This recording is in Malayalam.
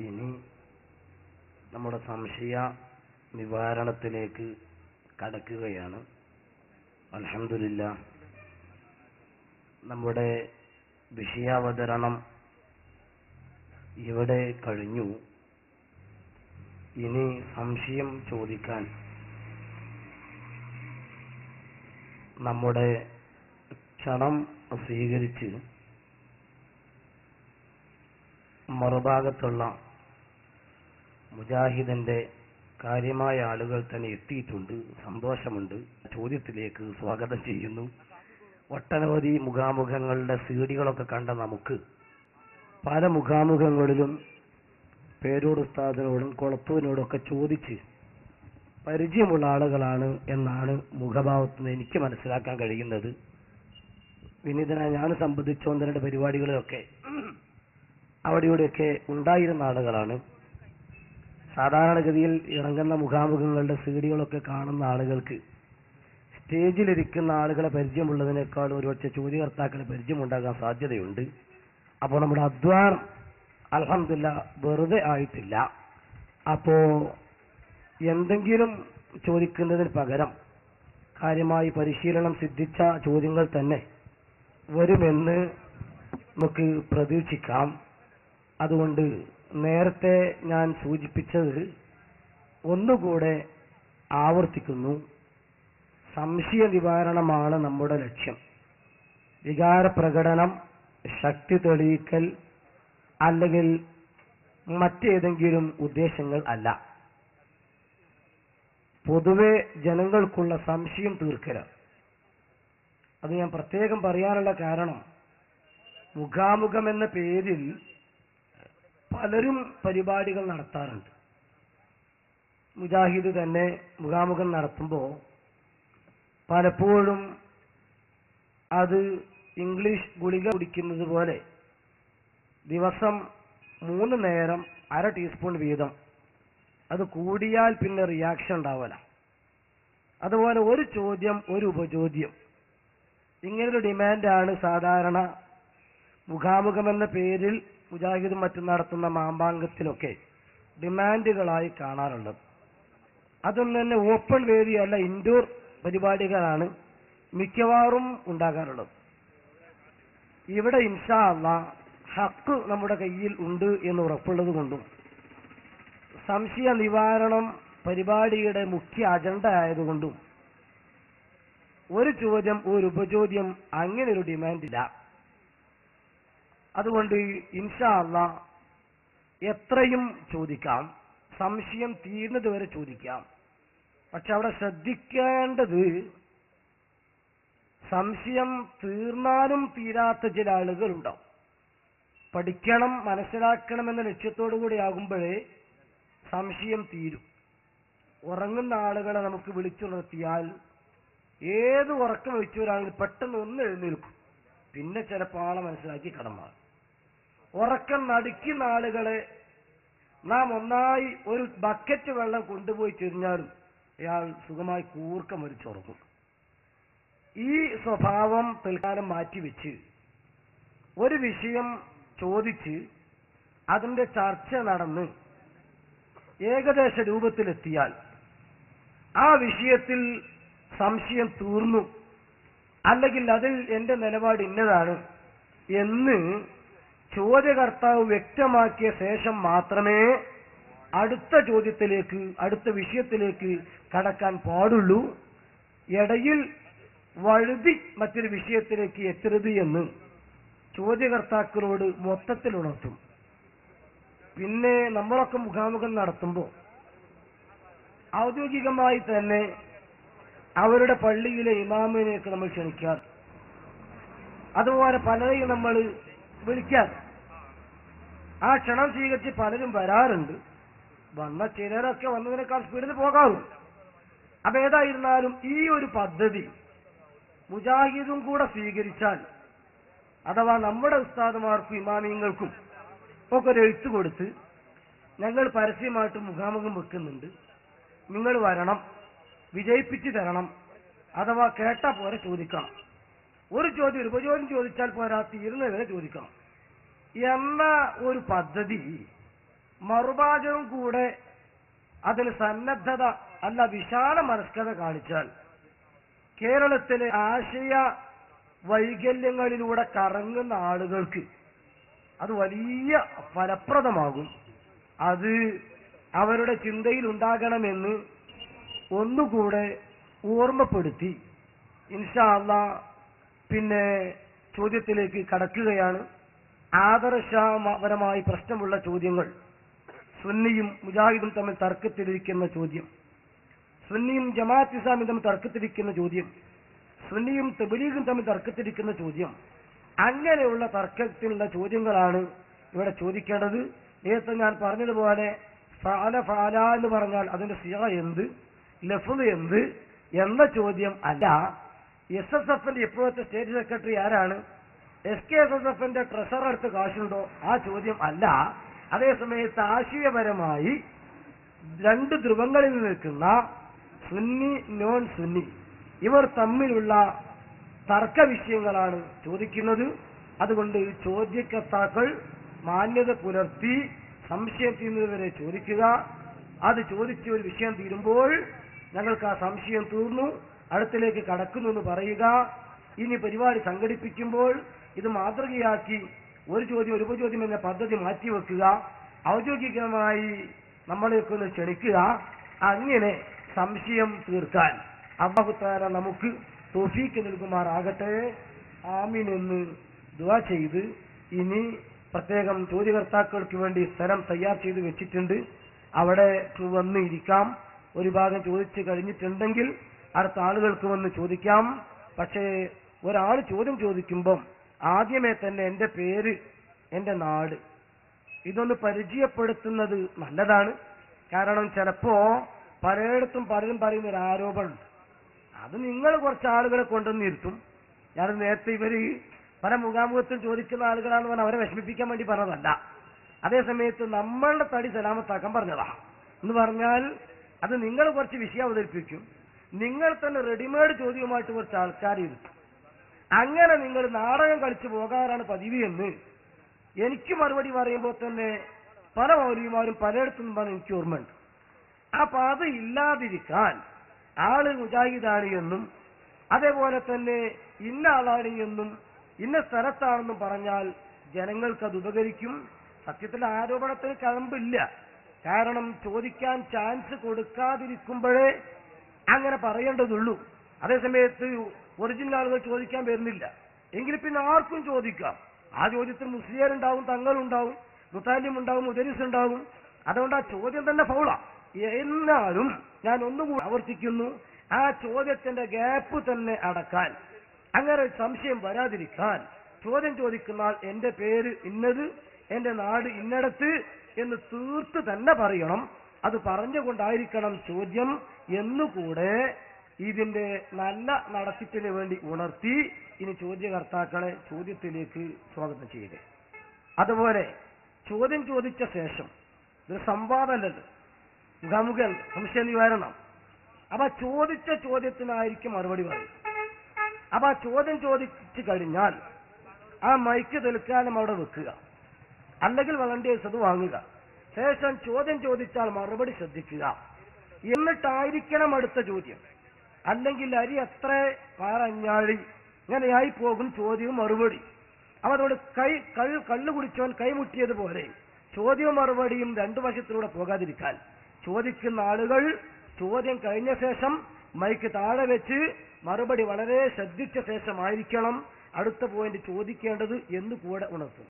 ഇനി നമ്മുടെ സംശയ നിവാരണത്തിലേക്ക് കടക്കുകയാണ്. അൽഹംദുലില്ലാഹ് നമ്മുടെ വിഷയാവതരണം ഇവിടെ കഴിഞ്ഞു. ഇനി സംശയം ചോദിക്കാൻ നമ്മുടെ ക്ഷണം സ്വീകരിച്ച് മറുഭാഗത്തുള്ള മുജാഹിദിന്റെ കാര്യമായ ആളുകൾ തന്നെ എത്തിയിട്ടുണ്ട്. സന്തോഷമുണ്ട്. ചോദ്യത്തിലേക്ക് സ്വാഗതം ചെയ്യുന്നു. ഒട്ടനവധി മുഖാമുഖങ്ങളുടെ സീഡികളൊക്കെ കണ്ട നമുക്ക് പല മുഖാമുഖങ്ങളിലും പേരോട് ഉസ്താദിനോടും കൊളത്തൂരിനോടൊക്കെ ചോദിച്ച് പരിചയമുള്ള ആളുകളാണ് എന്നാണ് മുഖഭാവത്തിൽ നിന്ന് എനിക്ക് മനസ്സിലാക്കാൻ കഴിയുന്നത്. വിനീതനായ ഞാൻ സംബന്ധിച്ച ഒന്ന് രണ്ട് പരിപാടികളിലൊക്കെ അവിടെയൊക്കെ ഉണ്ടായിരുന്ന ആളുകളാണ്. സാധാരണഗതിയിൽ ഇറങ്ങുന്ന മുഖാമുഖങ്ങളുടെ സീഡികളൊക്കെ കാണുന്ന ആളുകൾക്ക് സ്റ്റേജിലിരിക്കുന്ന ആളുകളെ പരിചയമുള്ളതിനേക്കാൾ ഒരുപക്ഷെ ചോദ്യകർത്താക്കളെ പരിചയമുണ്ടാകാൻ സാധ്യതയുണ്ട്. അപ്പോൾ നമ്മുടെ അധ്വാനം അൽഹംദുലില്ലാഹ് വെറുതെ ആയിട്ടില്ല. അപ്പോ എന്തെങ്കിലും ചോദിക്കുന്നതിന് പകരം കാര്യമായി പരിശീലനം സിദ്ധിച്ച ചോദ്യങ്ങൾ തന്നെ വരുമെന്ന് നമുക്ക് പ്രതീക്ഷിക്കാം. അതുകൊണ്ട് നേരത്തെ ഞാൻ സൂചിപ്പിച്ചത് ഒന്നുകൂടെ ആവർത്തിക്കുന്നു. സംശയ നിവാരണമാണ് നമ്മുടെ ലക്ഷ്യം. വികാരപ്രകടനം, ശക്തി തെളിയിക്കൽ അല്ലെങ്കിൽ മറ്റേതെങ്കിലും ഉദ്ദേശങ്ങൾ അല്ല. പൊതുവെ ജനങ്ങൾക്കുള്ള സംശയം തീർക്കൽ. അത് ഞാൻ പ്രത്യേകം പറയാനുള്ള കാരണം, മുഖാമുഖം എന്ന പേരിൽ പലരും പരിപാടികൾ നടത്താറുണ്ട്. മുജാഹിദ് തന്നെ മുഖാമുഖം നടത്തുമ്പോൾ പലപ്പോഴും അത് ഇംഗ്ലീഷ് ഗുളിക കുടിക്കുന്നത് പോലെ ദിവസം 3 നേരം 1/2 ടീസ്പൂൺ വീതം, അത് കൂടിയാൽ പിന്നെ റിയാക്ഷൻ ഉണ്ടാവില്ല. അതുപോലെ ഒരു ചോദ്യം ഒരു ഉപചോദ്യം, ഇങ്ങനൊരു ഡിമാൻഡാണ് സാധാരണ മുഖാമുഖം എന്ന പേരിൽ മുജാഹിദും മറ്റും നടത്തുന്ന മാമ്പാങ്കത്തിലൊക്കെ ഡിമാൻഡുകളായി കാണാറുള്ളത്. അതൊന്നും തന്നെ ഓപ്പൺ വേദിയല്ല, ഇൻഡോർ പരിപാടികളാണ് മിക്കവാറും ഉണ്ടാകാറുള്ളത്. ഇവിടെ ഇൻഷാ അല്ലാഹ് ഹക്ക് നമ്മുടെ കയ്യിൽ ഉണ്ട് എന്ന് ഉറപ്പുള്ളത് കൊണ്ടും സംശയ നിവാരണം പരിപാടിയുടെ മുഖ്യ അജണ്ട ആയതുകൊണ്ടും ഒരു ചോദ്യം ഒരു ഉപചോദ്യം അങ്ങനെ ഒരു ഡിമാൻഡില്ല. അതുകൊണ്ട് ഇൻഷാ അല്ലാഹ് എത്രയും ചോദിക്കാം, സംശയം തീരുന്നത് വരെ ചോദിക്കാം. പക്ഷെ അവിടെ ശ്രദ്ധിക്കേണ്ടത്, സംശയം തീർന്നാലും തീരാത്ത ചില ആളുകൾ ഉണ്ടാവും. പഠിക്കണം, മനസ്സിലാക്കണം എന്ന ലക്ഷ്യത്തോടു കൂടി ആകുമ്പോഴേ സംശയം തീരും. ഉറങ്ങുന്ന ആളുകളെ നമുക്ക് വിളിച്ചുണർത്തിയാൽ ഏത് ഉറക്കം വെച്ചവരാണെങ്കിൽ പെട്ടെന്ന് ഒന്ന് എഴുന്നേൽക്കും, പിന്നെ ചിലപ്പോൾ ആളെ മനസ്സിലാക്കി കടമാറും. ഉറക്കം നടിക്കുന്ന ആളുകളെ നാം ഒന്നായി ഒരു ബക്കറ്റ് വെള്ളം കൊണ്ടുപോയി ചെറിഞ്ഞാലും അയാൾ സുഖമായി കൂർക്കം വലിച്ചുറക്കും. ഈ സ്വഭാവം തൽക്കാലം മാറ്റിവെച്ച് ഒരു വിഷയം ചോദിച്ച് അതിന്റെ ചർച്ച നടന്ന് ഏകദേശ രൂപത്തിലെത്തിയാൽ ആ വിഷയത്തിൽ സംശയം തീർന്നു, അല്ലെങ്കിൽ അതിൽ എന്റെ നിലപാട് ഇന്നതാണ് എന്ന് ചോദ്യകർത്താവ് വ്യക്തമാക്കിയ ശേഷം മാത്രമേ അടുത്ത ചോദ്യത്തിലേക്ക്, അടുത്ത വിഷയത്തിലേക്ക് കടക്കാൻ പാടുള്ളൂ. ഇടയിൽ വഴുതി മറ്റൊരു വിഷയത്തിലേക്ക് എത്തരുത് എന്ന് ചോദ്യകർത്താക്കളോട് മൊത്തത്തിൽ ഉണർത്തും. പിന്നെ നമ്മളൊക്കെ മുഖാമുഖം നടത്തുമ്പോൾ ഔദ്യോഗികമായി തന്നെ അവരുടെ പള്ളിയിലെ ഇമാമിനെയൊക്കെ നമ്മൾ ക്ഷണിക്കാറ്, അതുപോലെ പലരെയും നമ്മൾ വിളിക്കാറ്. ആ ക്ഷണം സ്വീകരിച്ച് പലരും വരാറുണ്ട്. വന്ന ചിലരൊക്കെ വന്നതിനേക്കാൾ സ്പീഡിൽ പോകാറുണ്ട്. അപ്പൊ ഏതായിരുന്നാലും ഈ ഒരു പദ്ധതി മുജാഹിദും കൂടെ സ്വീകരിച്ചാൽ, അഥവാ നമ്മുടെ ഉസ്താദുമാർക്കും ഇമാമിയങ്ങൾക്കും ഒക്കെ ഒരു എഴുത്ത് കൊടുത്ത് ഞങ്ങൾ പരസ്യമായിട്ട് മുഖാമുഖം വെക്കുന്നുണ്ട്, നിങ്ങൾ വരണം, വിജയിപ്പിച്ചു തരണം, അഥവാ കേട്ടാ പോരെ ചോദിക്കണം, ഒരു ചോദ്യം ഒരു ഉപചോദ്യം ചോദിച്ചാൽ പോരാ, തീരുന്നവരെ ചോദിക്കണം എന്ന ഒരു പദ്ധതി മറുഭാഗവും കൂടെ അതിന് സന്നദ്ധത അല്ല വിശാല മനസ്കത കാണിച്ചാൽ കേരളത്തിലെ ആശയ വൈകല്യങ്ങളിലൂടെ കറങ്ങുന്ന ആളുകൾക്ക് അത് വലിയ ഫലപ്രദമാകും. അത് അവരുടെ ചിന്തയിൽ ഉണ്ടാകണമെന്ന് ഒന്നുകൂടെ ഓർമ്മപ്പെടുത്തി ഇൻഷാ അല്ലാഹ് പിന്നെ ചോദ്യത്തിലേക്ക് കടക്കുകയാണ്. ആദർശപരമായി പ്രശ്നമുള്ള ചോദ്യങ്ങൾ, സുന്നിയും മുജാഹിദും തമ്മിൽ തർക്കത്തിലിരിക്കുന്ന ചോദ്യം, സുന്നിയും ജമാഅത്ത് ഇസ്ലാമിയും തമ്മിൽ തർക്കത്തിലിരിക്കുന്ന ചോദ്യം, സുന്നിയും തബ്ലീഗും തമ്മിൽ തർക്കത്തിലിരിക്കുന്ന ചോദ്യം, അങ്ങനെയുള്ള തർക്കത്തിലുള്ള ചോദ്യങ്ങളാണ് ഇവിടെ ചോദിക്കേണ്ടത്. നേരത്തെ ഞാൻ പറഞ്ഞതുപോലെ ഫഅല ഫഅല എന്ന് പറഞ്ഞാൽ അതിന്റെ സിഗ എന്ത്, ലഫ്ള് എന്ത് എന്ന ചോദ്യം അല്ല. SSFന്റെ ഇപ്പോഴത്തെ സ്റ്റേറ്റ് സെക്രട്ടറി ആരാണ്, SKSSFന്റെ ട്രഷറർ അടുത്ത് കാശുണ്ടോ, ആ ചോദ്യം അല്ല. അതേസമയത്ത് ആശയപരമായി രണ്ട് ധ്രുവങ്ങളിൽ നിൽക്കുന്ന സുന്നി നോൺ സുന്നി ഇവർ തമ്മിലുള്ള തർക്ക വിഷയങ്ങളാണ് ചോദിക്കുന്നത്. അതുകൊണ്ട് ചോദ്യകർത്താക്കൾ മാന്യത പുലർത്തി സംശയം തീരുന്നതുവരെ ചോദിക്കുക. അത് ചോദിച്ച് ഒരു വിഷയം തീരുമ്പോൾ ഞങ്ങൾക്ക് ആ സംശയം തീർന്നു, അടുത്തിലേക്ക് കടക്കുന്നു എന്ന് പറയുക. ഇനി പരിപാടി സംഘടിപ്പിക്കുമ്പോൾ ഇത് മാതൃകയാക്കി ഒരു ചോദ്യം ഒരു ഉപചോദ്യം എന്ന പദ്ധതി മാറ്റിവെക്കുക, ഔദ്യോഗികമായി നമ്മളെയൊക്കെ ഒന്ന് ക്ഷണിക്കുക. അങ്ങനെ സംശയം തീർക്കാൻ അല്ലാഹു തആല നമുക്ക് തൗഫീഖ് നൽകുമാറാകട്ടെ. ആമീൻ എന്ന് ദുആ ചെയ്ത് ഇനി പ്രത്യേകം ചോദ്യകർത്താക്കൾക്ക് വേണ്ടി സ്ഥലം തയ്യാർ ചെയ്ത് വെച്ചിട്ടുണ്ട്. അവിടെ വന്ന് ഇരിക്കാം. ഒരു ഭാഗം ചോദിച്ചു കഴിഞ്ഞിട്ടുണ്ടെങ്കിൽ അടുത്ത ആളുകൾക്ക് വന്ന് ചോദിക്കാം. പക്ഷേ ഒരാൾ ചോദ്യം ചോദിക്കുമ്പം ആദ്യമേ തന്നെ എൻ്റെ പേര്, എൻ്റെ നാട് ഇതൊന്ന് പരിചയപ്പെടുത്തുന്നത് നല്ലതാണ്. കാരണം ചിലപ്പോ പലയിടത്തും പലരും പറയുന്ന ഒരു ആരോപണം, അത് നിങ്ങൾ കുറച്ച് ആളുകളെ കൊണ്ടുവന്നിരുത്തും. ഞാൻ നേരത്തെ ഇവര് പല മുഖാമുഖത്തും ചോദിക്കുന്ന ആളുകളാണെന്ന് പറഞ്ഞാൽ അവരെ വിഷമിപ്പിക്കാൻ വേണ്ടി പറഞ്ഞതല്ല. അതേസമയത്ത് നമ്മളുടെ തടി സലാമത്താക്കാൻ പറഞ്ഞതാ എന്ന് പറഞ്ഞാൽ അത് നിങ്ങൾ കുറച്ച് വിഷയം അവതരിപ്പിക്കും, നിങ്ങൾ തന്നെ റെഡിമെയ്ഡ് ചോദ്യവുമായിട്ട് കുറച്ച് ആൾക്കാർ ഇരുത്തും. അങ്ങനെ നിങ്ങൾ നാടകം കളിച്ചു പോകാറാണ് പതിവ് എന്ന് എനിക്ക് മറുപടി പറയുമ്പോൾ തന്നെ പല മൗലവിമാരും പലയിടത്തും പറഞ്ഞ് എനിക്ക് ഓർമ്മയുണ്ട്. അപ്പൊ അത് ഇല്ലാതിരിക്കാൻ ആള് മുജാഹിദാണ് എന്നും അതേപോലെ തന്നെ ഇന്ന ആളാണ് എന്നും ഇന്ന സ്ഥലത്താണെന്നും പറഞ്ഞാൽ ജനങ്ങൾക്ക് അത് ഉപകരിക്കും. സത്യത്തിൽ ആരോപണത്തിന് കഴമ്പില്ല. കാരണം ചോദിക്കാൻ ചാൻസ് കൊടുക്കാതിരിക്കുമ്പോഴേ അങ്ങനെ പറയേണ്ടതുള്ളൂ. അതേസമയത്ത് ഒറിജിനൽ ആളുകൾ ചോദിക്കാൻ വരുന്നില്ല എങ്കിൽ പിന്നെ ആർക്കും ചോദിക്കാം. ആ ചോദ്യത്തിൽ മുസ്ലിയാരുണ്ടാവും, തങ്ങളുണ്ടാവും, മുത്താലിം ഉണ്ടാവും, മുദരിസ് ഉണ്ടാവും. അതുകൊണ്ട് ആ ചോദ്യം തന്നെ ഫൗളാ. എന്നാലും ഞാൻ ഒന്നുകൂടി ആവർത്തിക്കുന്നു, ആ ചോദ്യത്തിന്റെ ഗ്യാപ്പ് തന്നെ അടക്കാൻ, അങ്ങനെ സംശയം വരാതിരിക്കാൻ ചോദ്യം ചോദിക്കുന്ന ആൾ എന്റെ പേര് ഇന്നത്, എന്റെ നാട് ഇന്നടത്ത് എന്ന് തീർത്ത് തന്നെ പറയണം. അത് പറഞ്ഞുകൊണ്ടായിരിക്കണം ചോദ്യം എന്നുകൂടെ ഇതിന്റെ നല്ല നടത്തിപ്പിന് വേണ്ടി ഉണർത്തി ഇനി ചോദ്യകർത്താക്കളെ ചോദ്യത്തിലേക്ക് സ്വാഗതം ചെയ്തേ. അതുപോലെ ചോദ്യം ചോദിച്ച ശേഷം ഒരു സംവാദമല്ലത്, മുഖാമുഖൻ സംശയ നിവാരണം. അപ്പൊ ചോദിച്ച ചോദ്യത്തിനായിരിക്കും മറുപടി പറയും. അപ്പൊ ആ ചോദ്യം ചോദിച്ചു കഴിഞ്ഞാൽ ആ മൈക്ക് തൽക്കാലം അവിടെ വെക്കുക, അല്ലെങ്കിൽ വളണ്ടിയേഴ്സ് അത് വാങ്ങുക. ശേഷം ചോദ്യം ചോദിച്ചാൽ മറുപടി ശ്രദ്ധിക്കുക. എന്നിട്ടായിരിക്കണം അടുത്ത ചോദ്യം. അല്ലെങ്കിൽ അരി എത്ര പാറഞ്ഞാഴി ഇങ്ങനെയായി പോകും ചോദ്യവും മറുപടി. അപ്പൊ അതോട് കള്ളു കുടിച്ചവൻ കൈമുട്ടിയതുപോലെ ചോദ്യവും മറുപടിയും രണ്ടു വശത്തിലൂടെ പോകാതിരിക്കാൻ ചോദിക്കുന്ന ആളുകൾ ചോദ്യം കഴിഞ്ഞ ശേഷം മൈക്ക് താഴെ വെച്ച് മറുപടി വളരെ ശ്രദ്ധിച്ച ശേഷമായിരിക്കണം അടുത്ത പോയിന്റ് ചോദിക്കേണ്ടത് എന്ന് കൂടെ ഉണർത്തും.